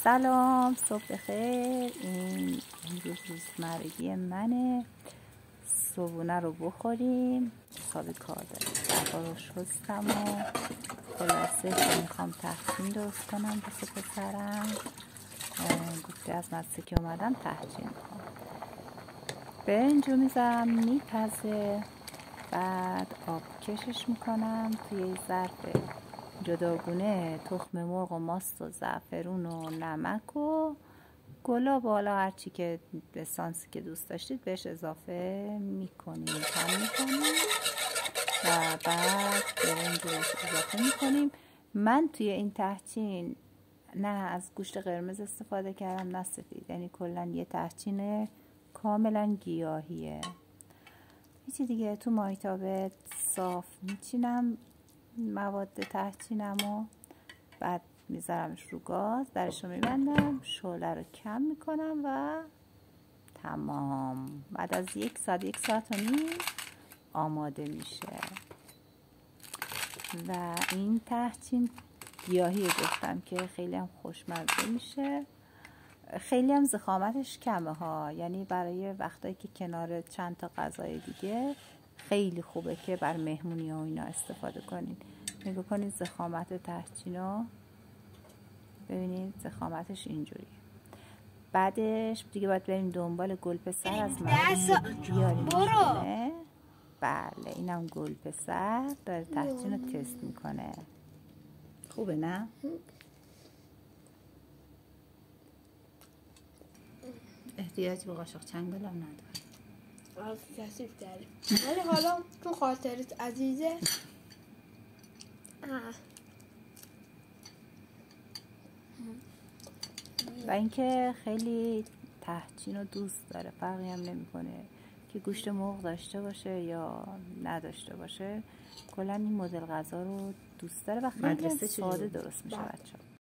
سلام، صبح بخیر. این امروز روزمرگی منه. صبحونه رو بخوریم. حساب کار داریم. دبا رو شستم و خلاصه که میخوام تحسین درست کنم بسه پسرم. گفته از مدرسه که اومدم تحسین کنم. برنج رو میذارم میپزه، بعد آب کشش میکنم توی ظرف جداگونه. تخم مرغ و ماست و زعفرون و نمک و گلاب و حالا هرچی که به سانسی که دوست داشتید بهش اضافه میکنیم، کم میکنیم و بعد برنج رو بهش اضافه میکنیم. من توی این تحچین نه از گوشت قرمز استفاده کردم نه سفید، یعنی کلا یه تحچین کاملا گیاهیه. هیچی دیگه تو مایتابه صاف میچینم مواد تحچینمو، بعد میذارمش رو گاز، درش رو میبندم، شعله رو کم میکنم و تمام. بعد از یک ساعت و نیم آماده میشه و این تحچین گیاهی گفتم که خیلی هم خوشمزه میشه، خیلی هم ضخامتش کمه ها، یعنی برای وقتایی که کنار چند تا غذای دیگه خیلی خوبه که بر مهمونی ها و اینا استفاده کنید. نگاه کنید ضخامت تحچینو، ببینید ضخامتش اینجوری. بعدش دیگه باید بریم دنبال گلپسر از مدرسه بیاریم. بله اینم گلپسر داره تحچین رو تست میکنه. خوبه نه؟ احتیاجی به قاشق چنگال هم نداره. از کثیف کردیم ولی حالا تو خاطرت عزیزه. و اینکه خیلی تحچین رو دوست داره، فرقی هم نمیکنه که گوشت مرغ داشته باشه یا نداشته باشه، کلا این مدل غذا رو دوست داره و خیلی ساده درست میشه بچه‌ها.